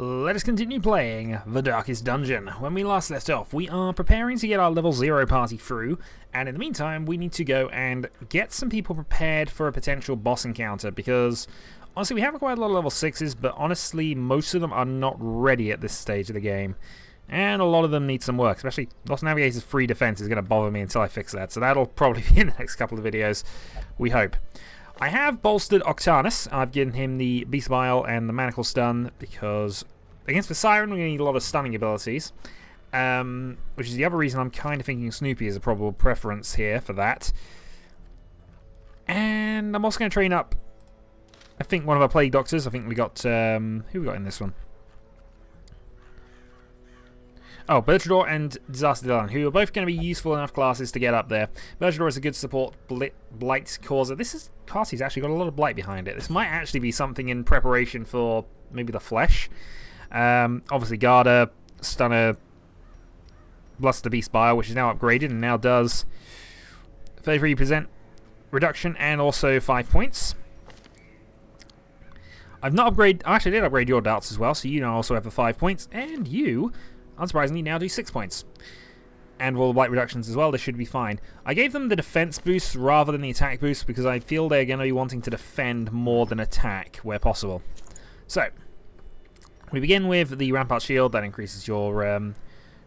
Let us continue playing The Darkest Dungeon. When we last left off, we are preparing to get our level 0 party through, and in the meantime, we need to go and get some people prepared for a potential boss encounter, because honestly, we have quite a lot of level 6s, but honestly, most of them are not ready at this stage of the game. And a lot of them need some work, especially Lost Navigator's free defense is going to bother me until I fix that, so that'll probably be in the next couple of videos, we hope. I have bolstered Octanus. I've given him the Beast Vial and the Manacle Stun because against the Siren we're going to need a lot of stunning abilities, which is the other reason I'm kind of thinking Snoopy is a probable preference here for that. And I'm also going to train up, I think, one of our Plague Doctors. I think we got, who we got in this one? Oh, Bertrador and Disaster Dylan, who are both going to be useful enough classes to get up there. Bertrador is a good support blight causer. This party's actually got a lot of blight behind it. This might actually be something in preparation for maybe the flesh. Obviously, Garda, Stunner, Bluster Beast Bile, which is now upgraded and now does 33% reduction and also 5 points. I've not upgraded. I actually did upgrade your darts as well, so you now also have the 5 points, and you, unsurprisingly, now do 6 points. And all the blight reductions as well, this should be fine. I gave them the defense boost rather than the attack boost because I feel they're going to be wanting to defend more than attack where possible. So, we begin with the Rampart Shield. That increases your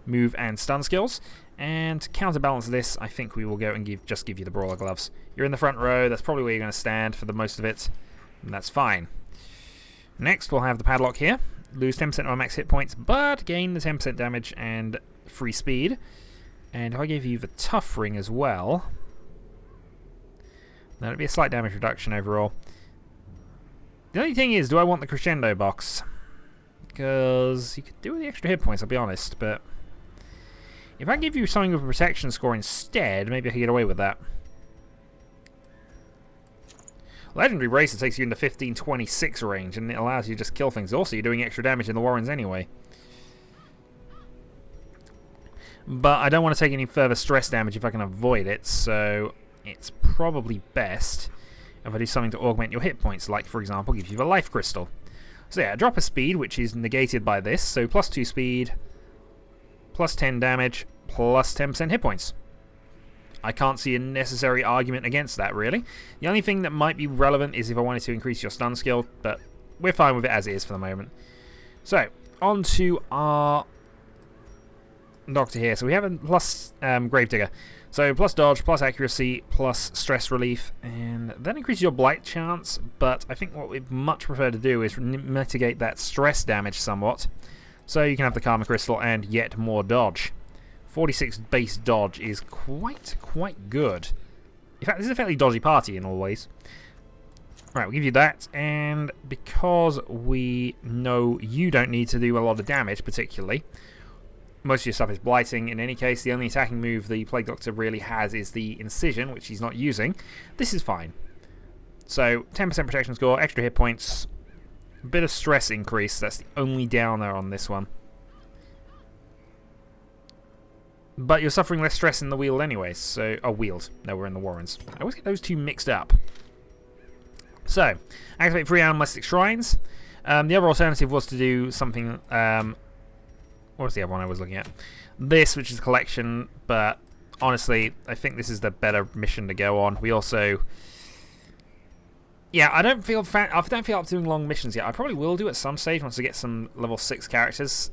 move and stun skills. And to counterbalance this, I think we will go and just give you the Brawler Gloves. You're in the front row, that's probably where you're going to stand for the most of it, and that's fine. Next, we'll have the Padlock here. Lose 10% of our max hit points, but gain the 10% damage and free speed. And if I gave you the Tough Ring as well, that'd be a slight damage reduction overall. The only thing is, do I want the Crescendo box? Because you could do with the extra hit points, I'll be honest, but if I give you something with a protection score instead, maybe I could get away with that. Legendary Bracer takes you into 1526 range, and it allows you to just kill things. Also, you're doing extra damage in the Warrens anyway. But I don't want to take any further stress damage if I can avoid it, so it's probably best if I do something to augment your hit points, like, for example, give you the Life Crystal. So yeah, drop a speed, which is negated by this, so plus 2 speed, plus 10 damage, plus 10% hit points. I can't see a necessary argument against that, really. The only thing that might be relevant is if I wanted to increase your stun skill, but we're fine with it as is for the moment. So, on to our Doctor here. So we have a plus Gravedigger. So plus dodge, plus accuracy, plus stress relief, and that increases your blight chance, but I think what we'd much prefer to do is mitigate that stress damage somewhat. So you can have the Karma Crystal and yet more dodge. 46 base dodge is quite good. In fact, this is a fairly dodgy party in all ways. Right, we'll give you that, and because we know you don't need to do a lot of damage particularly, most of your stuff is blighting in any case. The only attacking move the Plague Doctor really has is the Incision, which he's not using. This is fine. So, 10% protection score, extra hit points, a bit of stress increase. That's the only downer on this one. But you're suffering less stress in the Weald anyway, so... Oh, Weald. No, we're in the Warrens. I always get those two mixed up. So, activate 3 Animalistic Shrines. The other alternative was to do something... what was the other one I was looking at? This, which is a collection, but honestly, I think this is the better mission to go on. We also... Yeah, I don't feel up doing long missions yet. I probably will do at some stage once I get some level 6 characters.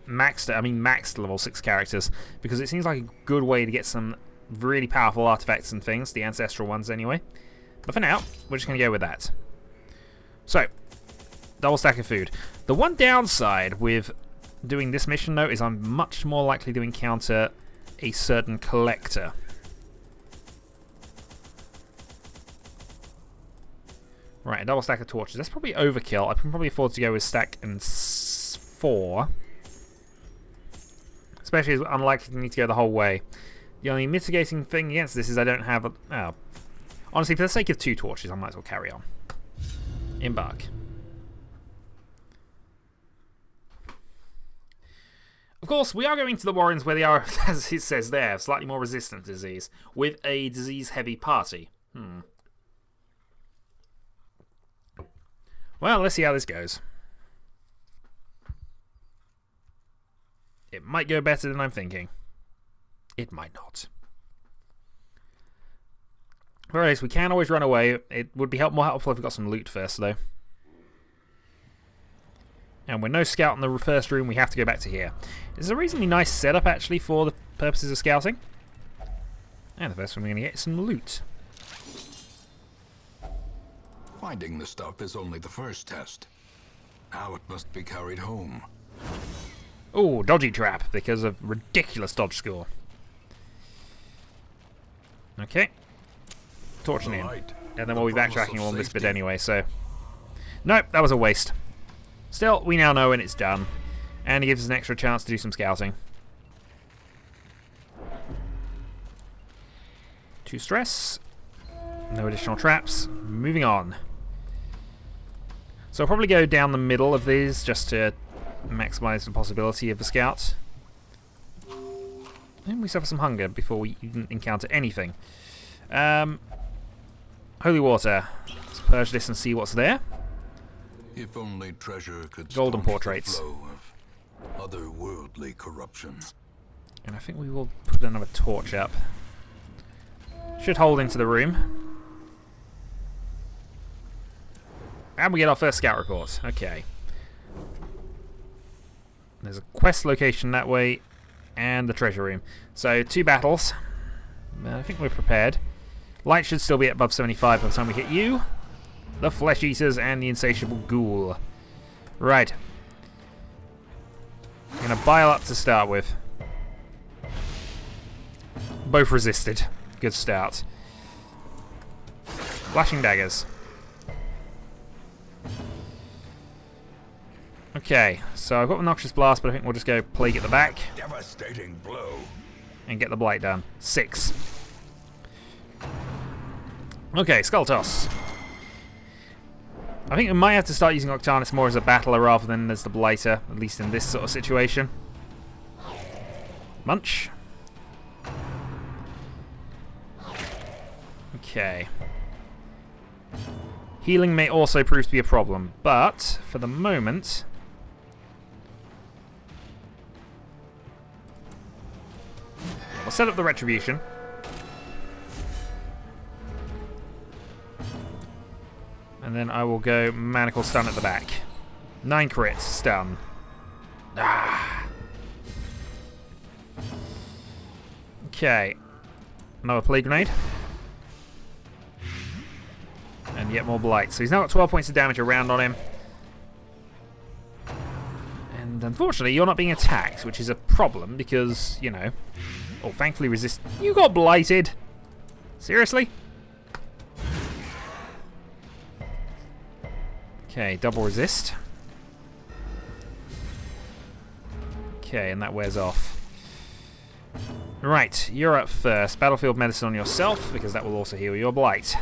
Maxed level 6 characters, because it seems like a good way to get some really powerful artifacts and things, the ancestral ones anyway. But for now, we're just going to go with that. So, double stack of food. The one downside with doing this mission, though, is I'm much more likely to encounter a certain collector. Right, a double stack of torches. That's probably overkill. I can probably afford to go with stack and 4. Especially as unlikely to need to go the whole way. The only mitigating thing against this is I don't have... honestly, for the sake of 2 torches, I might as well carry on. Embark. Of course, we are going to the Warrens where they are, as it says there, slightly more resistant to disease, with a disease-heavy party. Well, let's see how this goes. It might go better than I'm thinking. It might not. Very nice. We can always run away. It would be more helpful if we got some loot first, though. And we're no scout in the first room. We have to go back to here. This is a reasonably nice setup, actually, for the purposes of scouting. And the first one we're going to get is some loot. Finding the stuff is only the first test. Now it must be carried home. Oh, dodgy trap because of ridiculous dodge score. Okay. Torching in. And then we'll be backtracking on this bit anyway, so... Nope, that was a waste. Still, we now know when it's done. And it gives us an extra chance to do some scouting. 2 stress. No additional traps. Moving on. So I'll probably go down the middle of these just to maximize the possibility of the scouts. And we suffer some hunger before we even encounter anything. Holy water. Let's purge this and see what's there. If only treasure could Golden staunch the portraits. flow of otherworldly corruption. And I think we will put another torch up. Should hold into the room. And we get our first scout report. Okay. There's a quest location that way. And the treasure room. So, 2 battles. I think we're prepared. Light should still be at above 75 by the time we hit you. The Flesh Eaters and the Insatiable Ghoul. Right. I'm going to bile up to start with. Both resisted. Good start. Flashing daggers. Okay, so I've got the Noxious Blast, but I think we'll just go Plague at the back. Devastating blow. And get the Blight done. 6. Okay, Skull Toss. I think we might have to start using Octanus more as a battler rather than as the Blighter, at least in this sort of situation. Munch. Okay. Healing may also prove to be a problem, but for the moment... I'll set up the Retribution. And then I will go Manacle Stun at the back. 9 crits, stun. Ah. Okay. Another Plague Grenade. And yet more Blight. So he's now got 12 points of damage around on him. And unfortunately, you're not being attacked, which is a problem because, you know... Oh, thankfully resist... You got blighted! Seriously? Okay, double resist. Okay, and that wears off. Right, you're up first. Battlefield Medicine on yourself, because that will also heal your blight.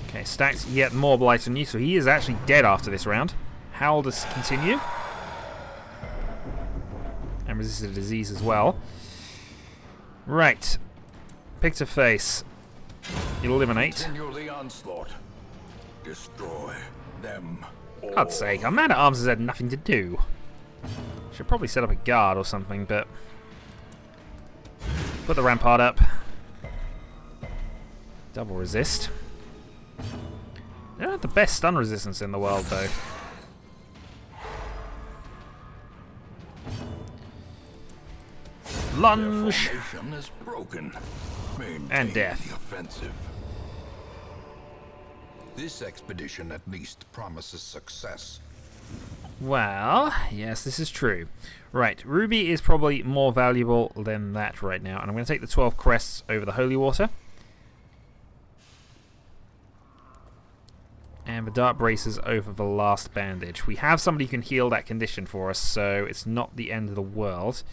Okay, stacked yet more blight on you, so he is actually dead after this round. Howl does continue. And resisted disease as well. Right. Pick to face. Eliminate. Continue the onslaught. Destroy them all. God's sake, our man-at-arms has had nothing to do. Should probably set up a guard or something, but... Put the rampart up. Double resist. They don't have the best stun resistance in the world, though. Lunge! Is broken. And death. The offensive. This expedition at least promises success. Well, yes, this is true. Right, Ruby is probably more valuable than that right now, and I'm going to take the 12 crests over the Holy Water. And the Dark Braces over the last bandage. We have somebody who can heal that condition for us, so it's not the end of the world.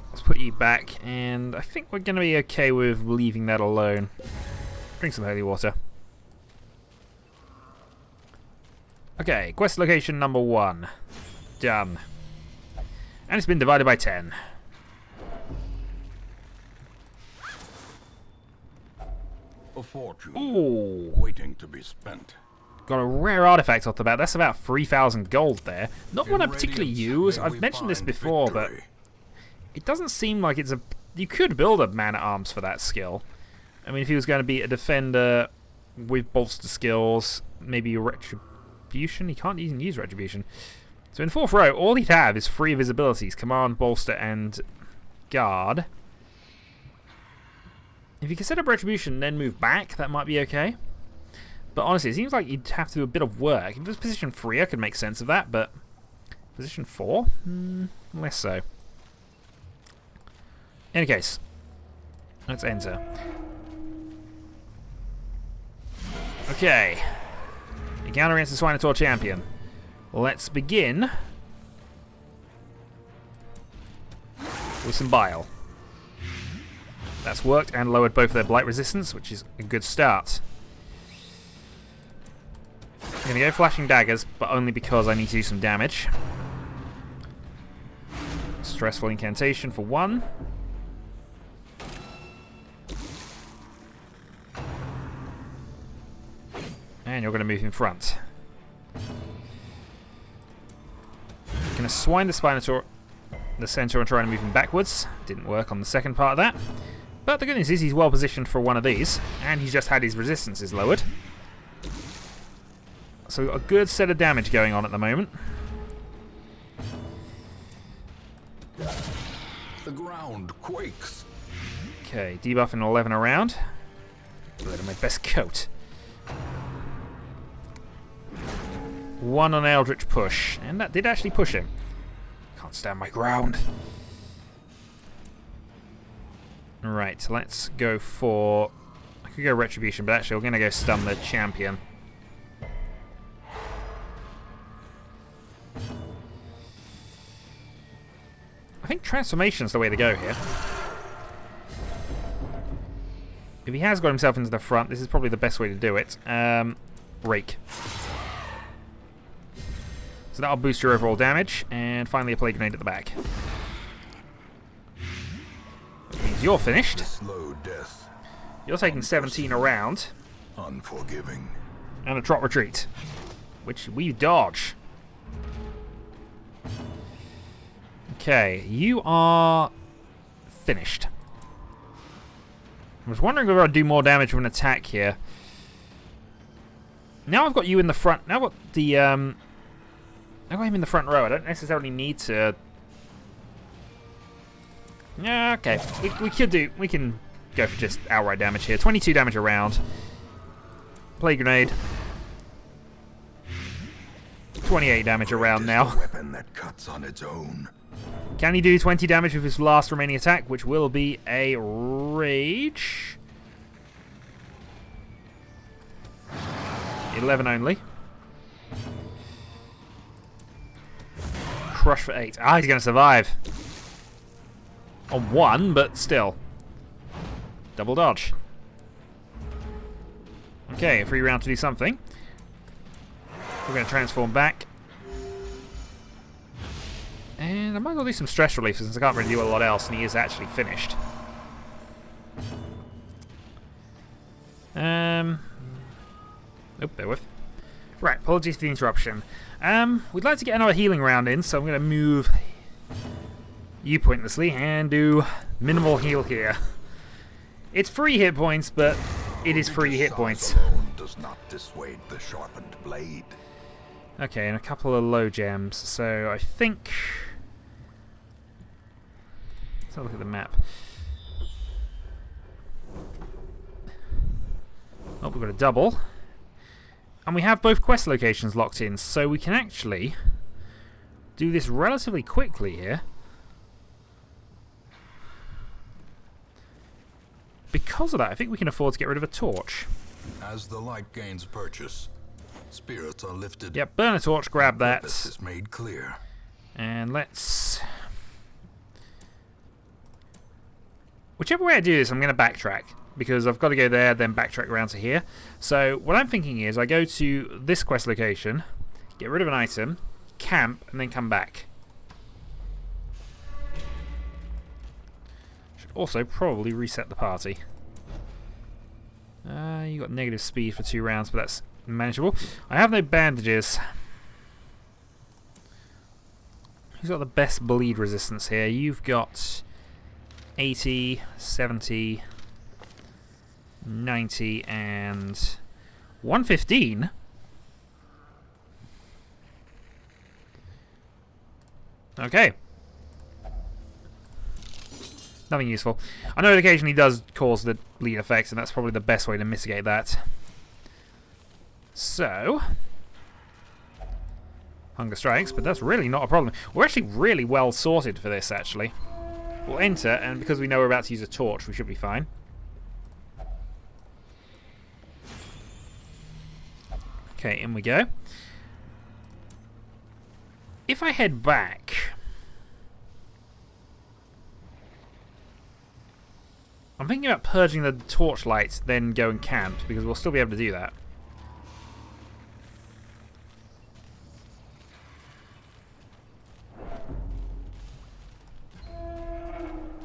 Let's put you back, and I think we're going to be okay with leaving that alone. Drink some holy water. Okay, quest location number 1. Done. And it's been divided by 10. A fortune Ooh. waiting to be spent. Got a rare artifact off the bat. That's about 3,000 gold there. Not one I In particularly Radiance, use. may I've we mentioned this find before, victory. but it doesn't seem like it's a... You could build a man-at-arms for that skill. I mean, if he was going to be a defender with bolster skills, maybe a retribution. He can't even use retribution. So in 4th row, all he'd have is 3 of his abilities. Command, bolster, and guard. If you can set up retribution and then move back, that might be okay. But honestly, it seems like you'd have to do a bit of work. If it was position 3, I could make sense of that, but position 4? Less so. In any case, let's enter. Okay. Encounter against the Swinotaur champion. Let's begin with some bile. That's worked and lowered both their blight resistance, which is a good start. I'm going to go flashing daggers, but only because I need to do some damage. Stressful incantation for 1. And you're going to move in front. Going to swine the Spinosaur, the Centaur, and try to move him backwards. Didn't work on the second part of that. But the good news is he's well positioned for one of these, and he's just had his resistances lowered. So we've got a good set of damage going on at the moment. The ground quakes. Okay, debuffing 11 around. Blood of my best coat. 1 on Eldritch Push, and that did actually push him. Can't stand my ground. Right, let's go for... I could go Retribution, but actually we're going to go stun the champion. I think Transformation's the way to go here. If he has got himself into the front, this is probably the best way to do it. Rake. So that'll boost your overall damage, and finally a Plague Grenade at the back. Which means you're finished. Slow death. You're taking 17 around. Unforgiving. And a Trot Retreat, which we dodge. Okay, you are finished. I was wondering whether I'd do more damage with an attack here. Now I've got you in the front. Now I've got the I've got him in the front row. I don't necessarily need to. Yeah, okay. We can go for just outright damage here. 22 damage around. Plague Grenade. 28 damage around now. A weapon that cuts on its own. Can he do 20 damage with his last remaining attack, which will be a Rage? 11 only. Crush for 8. Ah, he's going to survive. On 1, but still. Double dodge. Okay, a free round to do something. We're going to transform back. And I might as well do some stress relief since I can't really do a lot else, and he is actually finished. Oh, bear with. Right, apologies for the interruption. We'd like to get another healing round in, so I'm going to move you pointlessly and do minimal heal here. It's free hit points, but it is free hit points. Alone does not dissuade the sharpened blade. Okay, and a couple of low gems. So I think... Let's have a look at the map. Oh, we've got a double. And we have both quest locations locked in, so we can actually do this relatively quickly here. Because of that, I think we can afford to get rid of a torch. As the light gains purchase, spirits are lifted. Yep, burn a torch, grab that. This is made clear. And let's... Whichever way I do this, I'm going to backtrack. Because I've got to go there, then backtrack around to here. So what I'm thinking is I go to this quest location, get rid of an item, camp, and then come back. Should also probably reset the party. You got negative speed for 2 rounds, but that's manageable. I have no bandages. Who's got the best bleed resistance here? You've got 80, 70, 90, and 115. Okay. Nothing useful. I know it occasionally does cause the bleed effects, and that's probably the best way to mitigate that. So, hunger strikes, but that's really not a problem. We're actually really well sorted for this, actually. We'll enter, and because we know we're about to use a torch, we should be fine. Okay, in we go. If I head back... I'm thinking about purging the torchlight, then go and camp, because we'll still be able to do that.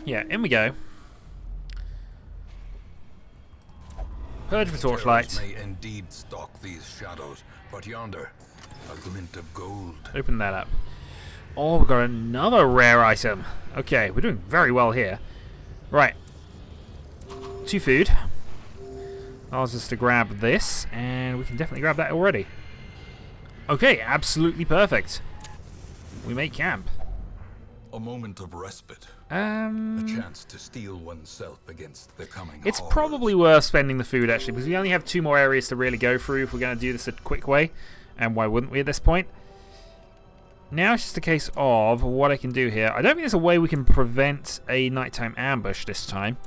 Yeah, in we go. Purge the torchlight. May indeed stalk these shadows, but yonder, a glint of gold. Open that up. Oh, we've got another rare item. Okay, we're doing very well here. Right. 2 food. Allows us to grab this, and we can definitely grab that already. Okay, absolutely perfect. We make camp. A moment of respite. A Um, chance to steel oneself against the coming it's horrors. probably worth spending the food, actually, because we only have 2 more areas to really go through if we're going to do this a quick way. And why wouldn't we at this point? Now it's just a case of what I can do here. I don't think there's a way we can prevent a nighttime ambush this time,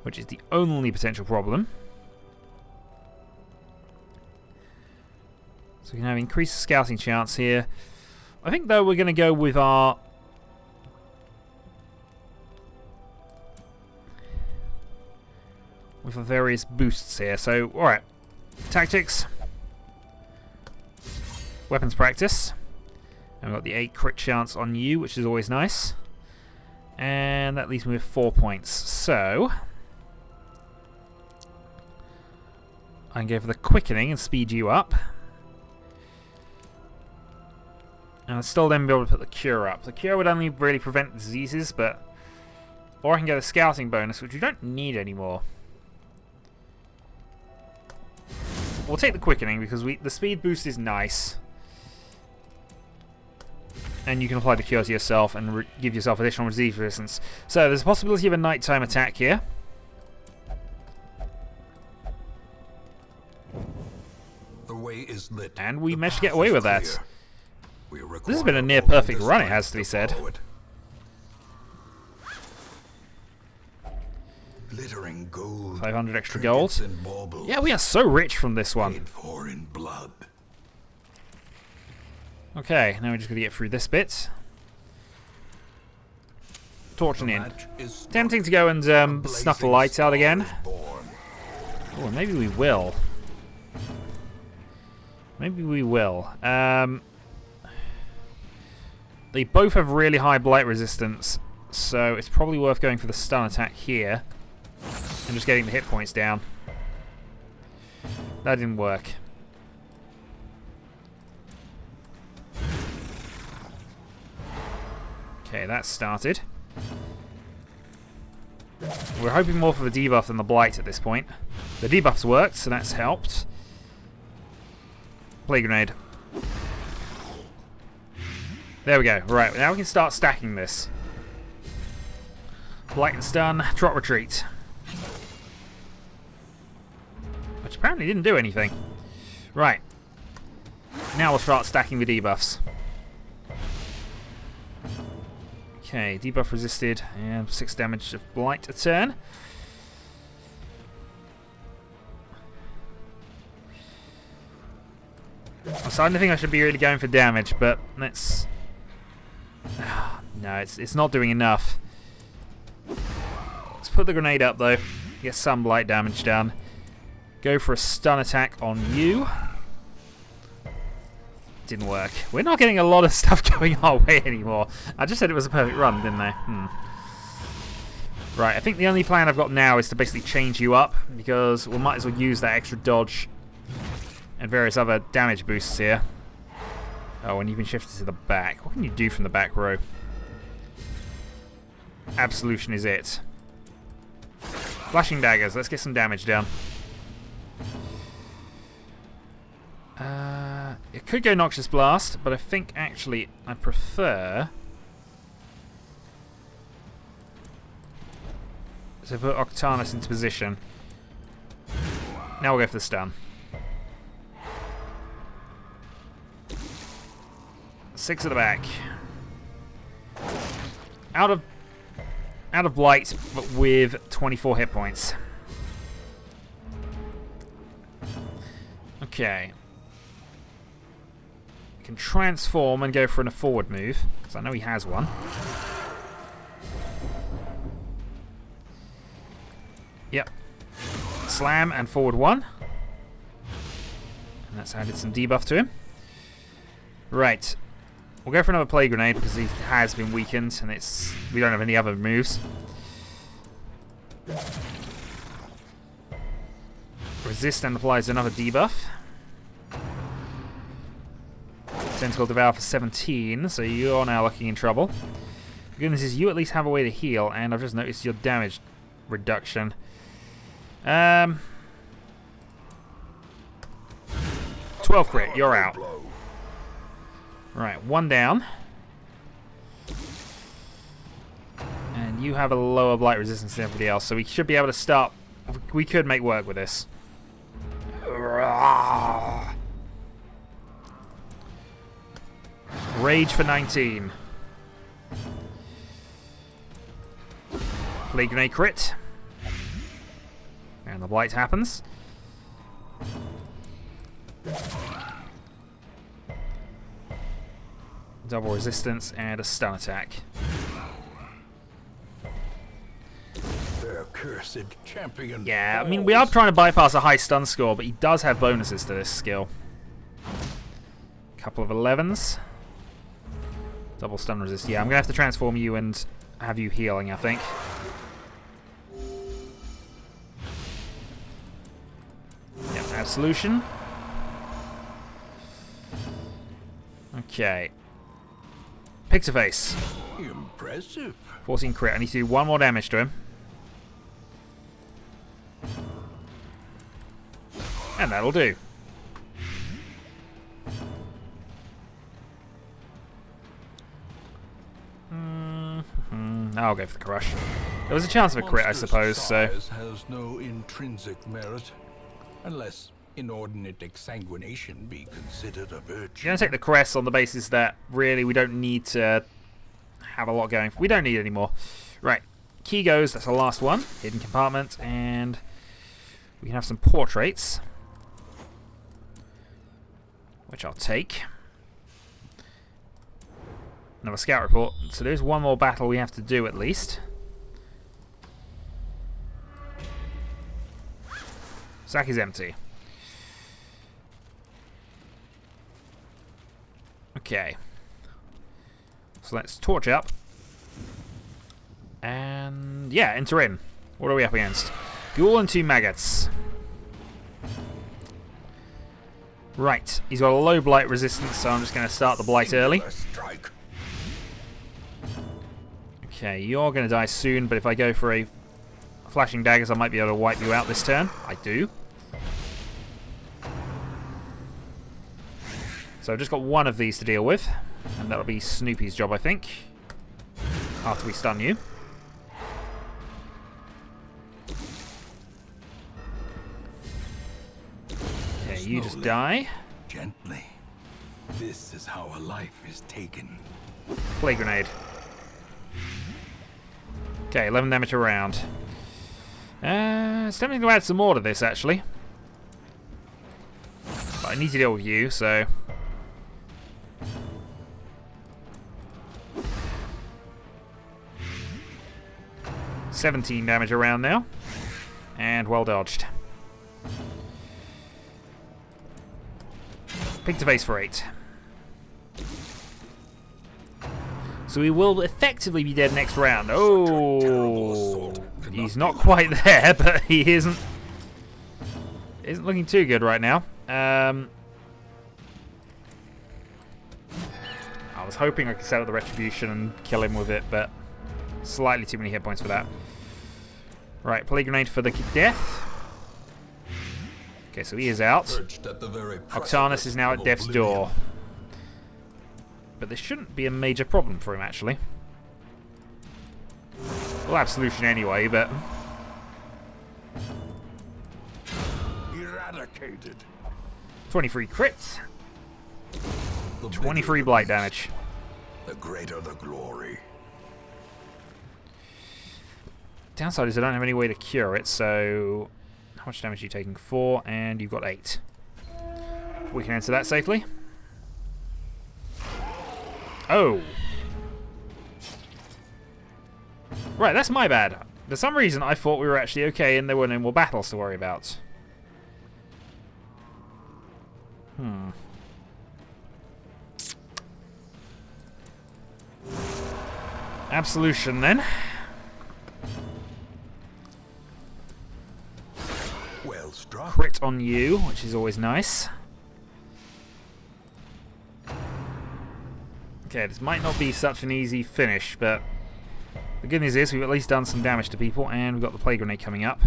which is the only potential problem. So we can have increased scouting chance here. I think, though, we're going to go with our... with our various boosts here. So, alright. Tactics. Weapons practice. And we've got the 8 crit chance on you, which is always nice. And that leaves me with 4 points. So... I can go for the quickening and speed you up. And I'll still then be able to put the cure up. The cure would only really prevent diseases, but... Or I can get a scouting bonus, which we don't need anymore. We'll take the quickening because the speed boost is nice. And you can apply the cure to yourself and give yourself additional disease resistance. So there's a possibility of a nighttime attack here. The way is lit. And we The managed to get path away is with that. clear. We This has been a require near only perfect the run, it strength has to be said. follow it. Glittering gold. 500 extra trinkets gold. and baubles, Yeah, we are so rich from this one. paid for in blood. Okay, now we're just going to get through this bit. Torching The in. match is struck. Tempting to go and A snuff the blazing lights out star again. is born. Oh, maybe we will. Maybe we will. They both have really high blight resistance, so it's probably worth going for the stun attack here and just getting the hit points down. That didn't work. Okay, that started. We're hoping more for the debuff than the blight at this point. The debuffs worked, so that's helped. Plague grenade. There we go. Right, now we can start stacking this. Blight and stun, trot retreat. Which apparently didn't do anything. Right. Now we'll start stacking the debuffs. Okay, debuff resisted, and 6 damage of blight a turn. I'm starting to think I should be really going for damage, but let's... No, it's not doing enough. Let's put the grenade up, though. Get some blight damage done. Go for a stun attack on you. Didn't work. We're not getting a lot of stuff going our way anymore. I just said it was a perfect run, didn't I? Right, I think the only plan I've got now is to basically change you up, because we might as well use that extra dodge and various other damage boosts here. Oh, and you've been shifted to the back. What can you do from the back row? Absolution is it. Flashing daggers, let's get some damage down. It could go Noxious Blast, but I think actually I prefer to put Octanus into position. Now we'll go for the stun. 6 at the back. Out of blight, but with 24 hit points. Okay. Can transform and go for a forward move, because I know he has one. Yep. Slam and forward 1. And that's added some debuff to him. Right. We'll go for another Plague Grenade because he has been weakened and we don't have any other moves. Resist and applies another debuff. Tentacle Devour for 17, so you're now looking in trouble. The goodness is you at least have a way to heal, and I've just noticed your damage reduction. 12 crit, you're out. Right, 1 down. And you have a lower blight resistance than everybody else, so we should be able to start. We could make work with this. Rage for 19. Plague Grenade crit. And the blight happens. Double resistance and a stun attack. Their cursed champion. Yeah, I mean, we are trying to bypass a high stun score, but he does have bonuses to this skill. Couple of 11s. Double stun resist. Yeah, I'm going to have to transform you and have you healing, I think. Yep, Absolution. Okay. Pixaface. Impressive. 14 crit. I need to do 1 more damage to him. And that'll do. I'll go for the crush. There was a chance of a crit, I suppose, so... has no intrinsic merit, unless inordinate exsanguination be considered a virtue. I'm going to take the crest on the basis that, really, we don't need to have a lot going. We don't need any more. Right. Key goes, that's the last one. Hidden compartment, and we can have some portraits, which I'll take. Another scout report. So there's one more battle we have to do at least. Sack is empty. Okay. So let's torch up. And yeah, enter in. What are we up against? Ghoul and 2 maggots. Right. He's got a low blight resistance, so I'm just going to start the blight early. Okay, you're going to die soon, but if I go for a flashing daggers, I might be able to wipe you out this turn. I do. So I've just got 1 of these to deal with, and that'll be Snoopy's job, I think, after we stun you. Okay, you just die. Gently. This is how a life is taken. Plague Grenade. Okay, 11 damage around. It's tempting to add some more to this, actually. But I need to deal with you, so... $17 damage around now. And well dodged. Pixaface for 8. So we will effectively be dead next round. Oh! He's not quite there, but he isn't looking too good right now. I was hoping I could set up the retribution and kill him with it, but slightly too many hit points for that. Right, plague grenade for the death. Okay, so he is out. Octanus is now at death's door. But this shouldn't be a major problem for him, actually. Well, absolution anyway, but... Eradicated. 23 crits. 23 blight damage. The greater the glory. Downside is I don't have any way to cure it, so... How much damage are you taking? 4, and you've got 8. We can answer that safely. Oh! Right, that's my bad. For some reason, I thought we were actually okay and there were no more battles to worry about. Absolution, then. Well struck. Crit on you, which is always nice. Okay, this might not be such an easy finish, but the good news is we've at least done some damage to people, and we've got the plague grenade coming up.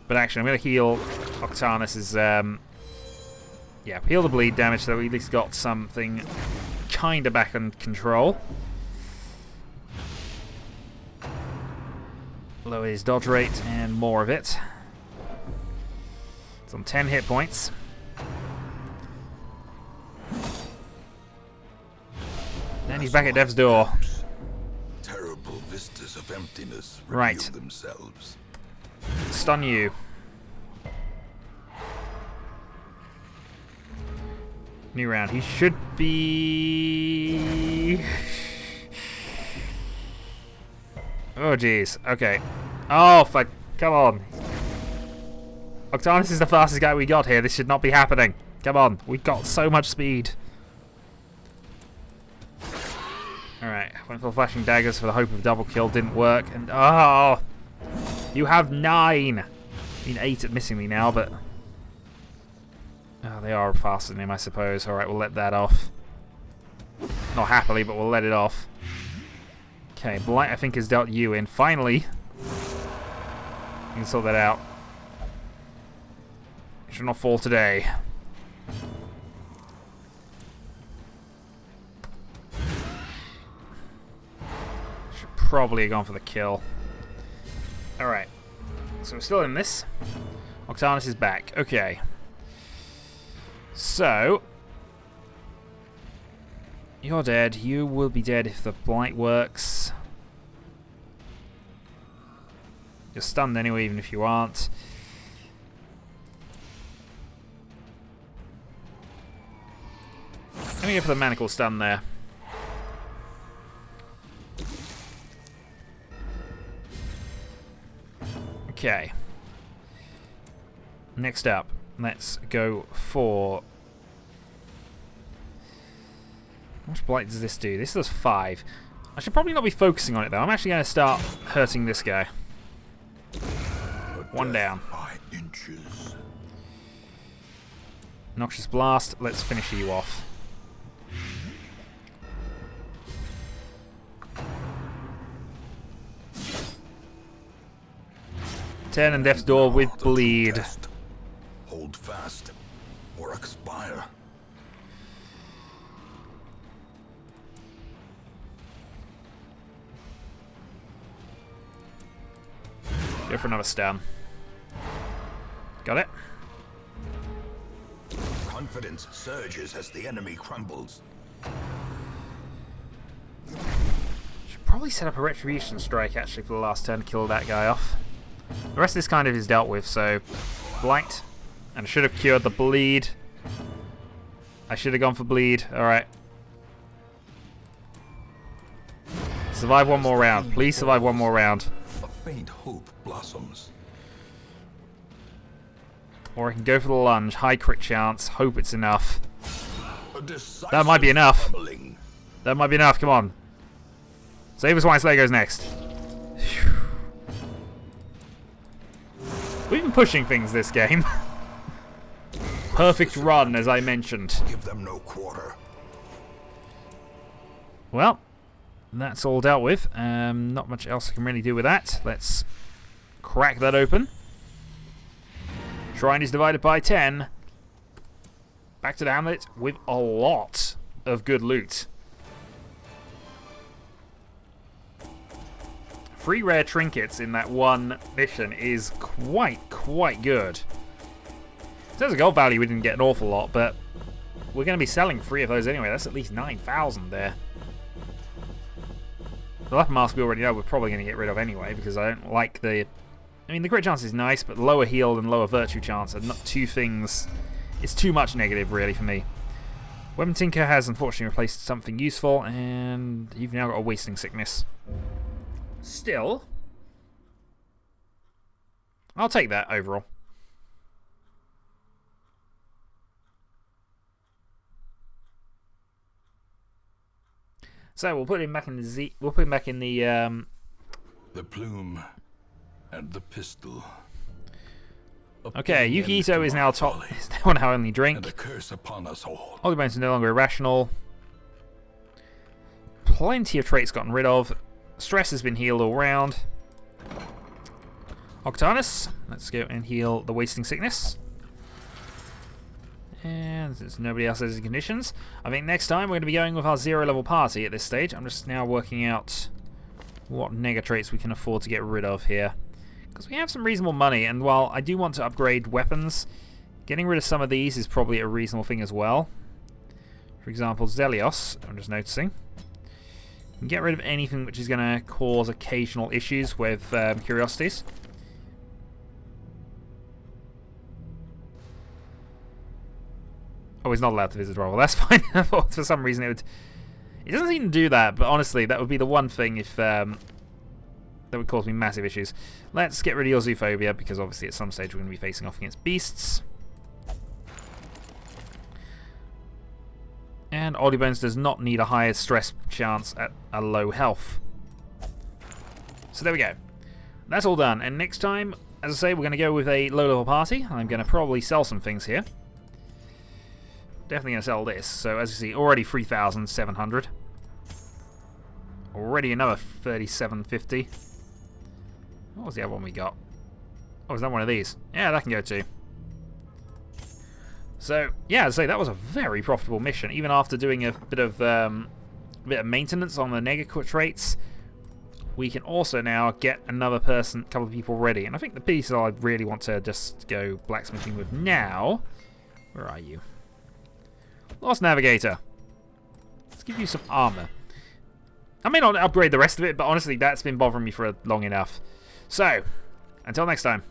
But actually, I'm going to heal Octanus's, yeah, heal the bleed damage so we at least got something kind of back in control. Lower his dodge rate and more of it. It's on 10 hit points. And he's back at death's door. Terrible vistas of emptiness Right. reveal themselves. Stun you. New round. He should be... Oh, jeez. Okay. Oh, fuck. Come on. Octanus is the fastest guy we got here. This should not be happening. Come on. We got so much speed. Alright. Went for flashing daggers for the hope of double kill. Didn't work. And oh! You have 9! I mean 8 at missing me now, but... Oh, they are faster than him, I suppose. Alright, we'll let that off. Not happily, but we'll let it off. Okay, Blight, I think, has dealt you in. Finally! You can sort that out. It should not fall today. Should probably have gone for the kill. Alright. So we're still in this. Octanus is back. Okay. So... You're dead. You will be dead if the blight works. You're stunned anyway, even if you aren't. Let me go for the manacle stun there. Okay. Next up, let's go for... How much blight does this do? This does 5. I should probably not be focusing on it though. I'm actually going to start hurting this guy. 1 down. By inches. Noxious Blast. Let's finish you off. Turn and Death's Door with bleed. Hold fast or expire. Go for another stun. Got it. Confidence surges as the enemy crumbles. Should probably set up a Retribution Strike actually for the last turn to kill that guy off. The rest of this kind of is dealt with, so Blight. And I should have cured the bleed. I should have gone for bleed. Alright. Survive one more round. Please survive one more round. A faint hope blossoms. Or I can go for the lunge. High crit chance. Hope it's enough. That might be enough. That might be enough. Come on. Save us while Slayer goes next. Whew. We've been pushing things this game. Perfect run, as I mentioned. Give them no quarter. Well, that's all dealt with. Not much else I can really do with that. Let's crack that open. Shrine is divided by 10. Back to the hamlet with a lot of good loot. 3 rare trinkets in that one mission is quite good. In terms of gold value, we didn't get an awful lot, but we're going to be selling 3 of those anyway. That's at least 9,000 there. The Leopard Mask we already know we're probably going to get rid of anyway, because I don't like the... I mean, the crit chance is nice, but lower heal and lower virtue chance are not 2 things... It's too much negative, really, for me. Weapon Tinker has unfortunately replaced something useful, and you've now got a Wasting Sickness. Still, I'll take that overall. So we'll put him back in the we'll put him back in the plume and the pistol. Okay, Yukito is now top. Is now our only drink. And a curse upon us all. Holy Bones are no longer irrational. Plenty of traits gotten rid of. Stress has been healed all round. Octanus, let's go and heal the Wasting Sickness. And since nobody else has any conditions, I think next time we're going to be going with our 0 level party at this stage. I'm just now working out what nega traits we can afford to get rid of here. Because we have some reasonable money, and while I do want to upgrade weapons, getting rid of some of these is probably a reasonable thing as well. For example, Zelios, I'm just noticing. You can get rid of anything which is going to cause occasional issues with curiosities. Oh, he's not allowed to visit rival. That's fine. I thought for some reason it would... It doesn't seem to do that, but honestly, that would be the one thing if... that would cause me massive issues. Let's get rid of your Zoophobia, because obviously at some stage we're going to be facing off against beasts. And Oddly Bones does not need a higher stress chance at a low health. So there we go. That's all done. And next time, as I say, we're going to go with a low-level party. I'm going to probably sell some things here. Definitely going to sell this. So as you see, already 3,700. Already another 3,750. What was the other one we got? Oh, is that one of these? Yeah, that can go too. So, yeah, as I say, that was a very profitable mission. Even after doing a bit of maintenance on the negative traits, we can also now get another couple of people ready. And I think the piece I really want to just go blacksmithing with now... Where are you? Lost Navigator. Let's give you some armor. I may not upgrade the rest of it, but honestly, that's been bothering me for long enough. So, until next time.